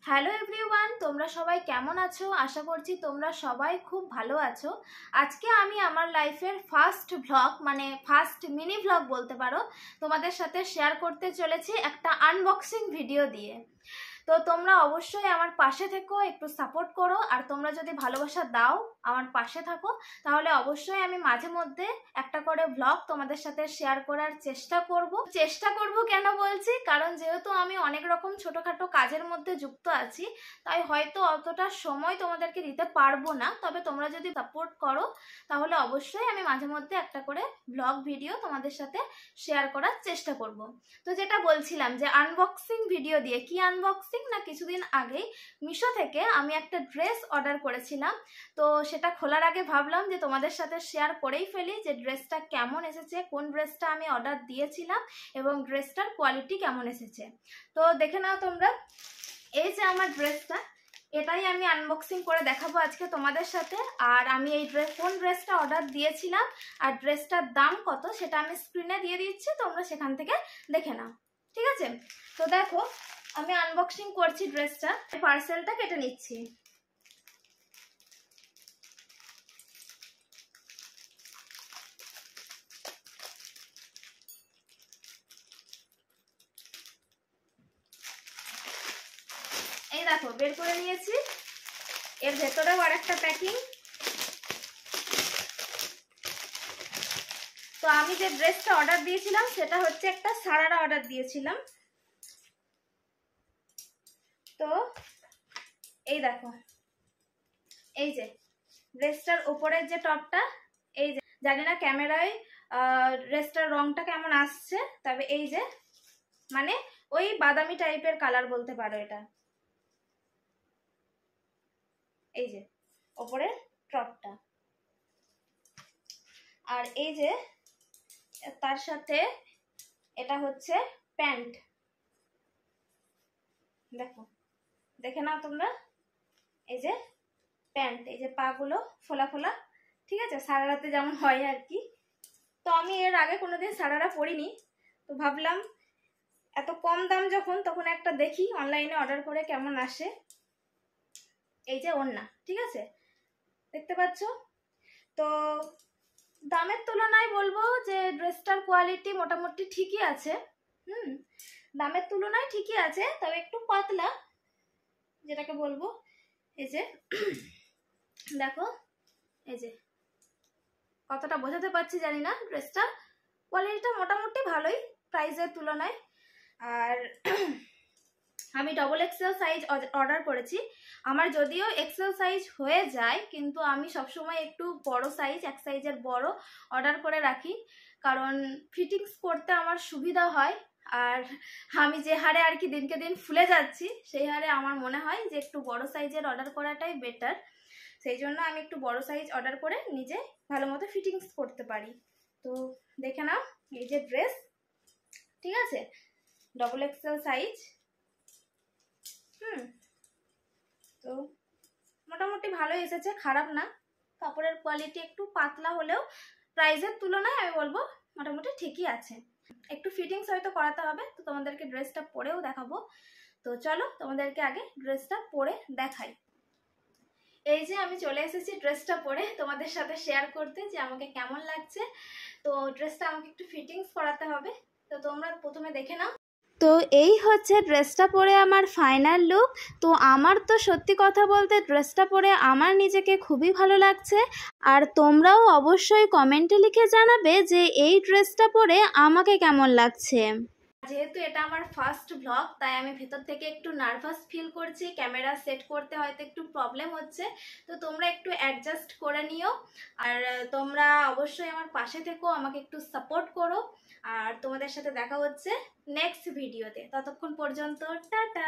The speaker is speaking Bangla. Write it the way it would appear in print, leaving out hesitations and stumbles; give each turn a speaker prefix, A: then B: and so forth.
A: হ্যালো এভরিওয়ান, তোমরা সবাই কেমন আছো? আশা করছি তোমরা সবাই খুব ভালো আছো। আজকে আমি আমার লাইফের ফার্স্ট ভ্লগ, মানে ফার্স্ট মিনি ভ্লগ বলতে পারো, তোমাদের সাথে শেয়ার করতে চলেছি একটা আনবক্সিং ভিডিও দিয়ে। তো তোমরা অবশ্যই আমার পাশে থেকো, একটু সাপোর্ট করো। আর তোমরা যদি ভালোবাসা দাও, আমার পাশে থাকো, তাহলে অবশ্যই আমি মাঝে মধ্যে একটা করে ভ্লগ তোমাদের সাথে শেয়ার করার চেষ্টা করব। কেন বলছি, কারণ যেহেতু আমি অনেক রকম ছোটোখাটো কাজের মধ্যে যুক্ত আছি, তাই হয়তো অতটা সময় তোমাদেরকে দিতে পারবো না। তবে তোমরা যদি সাপোর্ট করো, তাহলে অবশ্যই আমি মাঝে মধ্যে একটা করে ভ্লগ ভিডিও তোমাদের সাথে শেয়ার করার চেষ্টা করব। তো যেটা বলছিলাম যে আনবক্সিং ভিডিও দিয়ে, কি আনবক্সিং না, কিছুদিন আগেই মিশো থেকে আমি একটা ড্রেস অর্ডার করেছিলাম। তো সেটা খোলার আগে ভাবলাম যে তোমাদের সাথে শেয়ার করেই ফেলি যে ড্রেসটা কেমন এসেছে, কোন ড্রেসটা আমি অর্ডার দিয়েছিলাম এবং ড্রেসটার কোয়ালিটি কেমন এসেছে। তো দেখে নাও তোমরা, এই যে আমার ড্রেসটা, এটাই আমি আনবক্সিং করে দেখাবো আজকে তোমাদের সাথে। আর আমি এই কোন ড্রেসটা অর্ডার দিয়েছিলাম আর ড্রেসটার দাম কত সেটা আমি স্ক্রিনে দিয়ে দিচ্ছি, তোমরা সেখান থেকে দেখে নাও, ঠিক আছে? তো দেখো, আমি আনবক্সিং করছি ড্রেসটা, পার্সেলটা কেটে নিচ্ছি। এই দেখো, বের করে নিয়েছি। এর ভেতরেও আর একটা প্যাকিং। তো আমি যে ড্রেসটা অর্ডার দিয়েছিলাম সেটা হচ্ছে একটা সারারা অর্ডার দিয়েছিলাম। তো এই দেখো, এই যে ড্রেসটার উপরের যে টপটা, এই যে জানি না ক্যামেরায় ড্রেসটার রংটা কেমন আসছে, তবে এই যে মানে ওই বাদামি টাইপের কালার বলতে পারো এটা। এই যে ওপরের টপটা, আর এই যে তার সাথে এটা হচ্ছে প্যান্ট। দেখো, দেখে নাও তোমরা, এই যে প্যান্ট, এই যে পাগুলো ফোলা ফোলা, ঠিক আছে, সারারাতে যেমন হয় আর কি। তো আমি এর আগে কোনোদিন সারারা পরিনি, তো ভাবলাম এত কম দাম যখন, তখন একটা দেখি অনলাইনে অর্ডার করে কেমন আসে। এই যে ওড়না, ঠিক আছে, দেখতে পাচ্ছ? তো দামের তুলনায় বলবো যে ড্রেসটার কোয়ালিটি মোটামুটি ঠিকই আছে। দামের তুলনায় ঠিকই আছে, তবে একটু পাতলা, যেটাকে বলবো। এই যে দেখো, এই যে কতটা বোঝাতে পারছি জানি না, ড্রেসটা কোয়ালিটিটা মোটামুটি ভালোই প্রাইসের তুলনায়। আর আমি ডবল এক্সেল সাইজ অর্ডার করেছি। আমার যদিও এক্সেল সাইজ হয়ে যায়, কিন্তু আমি সবসময় একটু বড় সাইজ, এক সাইজের বড় অর্ডার করে রাখি, কারণ ফিটিংস করতে আমার সুবিধা হয়। আর আমি যে হারে আর কি দিনকে দিন ফুলে যাচ্ছি, সেই হারে আমার মনে হয় যে একটু বড় সাইজের অর্ডার করাটাই বেটার। সেই জন্য আমি একটু বড় সাইজ অর্ডার করে নিজে ভালো মতো ফিটিংস করতে পারি। তো দেখে নাও, এই যে ড্রেস, ঠিক আছে, ডবল এক্সেল সাইজ। তো মোটামুটি ভালোই এসেছে, খারাপ না। কাপড়ের কোয়ালিটি একটু পাতলা হলেও প্রাইসের তুলনায় আমি বলবো মোটামুটি ঠিকই আছে। একটু ফিটিংস হয়তো করাতে হবে, তো তোমাদেরকে ড্রেসটা পরেও দেখাবো। তো চলো তোমাদেরকে আগে ড্রেসটা পরে দেখাই। এই যে আমি চলে এসেছি ড্রেসটা পরে তোমাদের সাথে শেয়ার করতে যে আমাকে কেমন লাগছে। তো ড্রেসটা আমাকে একটু ফিটিংস করাতে হবে, তো তোমরা প্রথমে দেখে নাও। তো এই হচ্ছে ড্রেসটা পরে আমার ফাইনাল লুক। তো আমার তো সত্যি কথা বলতে ড্রেসটা পরে আমার নিজেকে খুবই ভালো লাগছে। আর তোমরাও অবশ্যই কমেন্টে লিখে জানাবে যে এই ড্রেসটা পরে আমাকে কেমন লাগছে। যেহেতু এটা আমার ফার্স্ট ভ্লগ, তাই আমি ভেতর থেকে একটু নার্ভাস ফিল করছি। ক্যামেরা সেট করতে হয়তো একটু প্রবলেম হচ্ছে, তো তোমরা একটু অ্যাডজাস্ট করে নিও। আর তোমরা অবশ্যই আমার পাশে থেকো, আমাকে একটু সাপোর্ট করো। আর তোমাদের সাথে দেখা হচ্ছে নেক্সট ভিডিওতে। ততক্ষণ পর্যন্ত টাটা।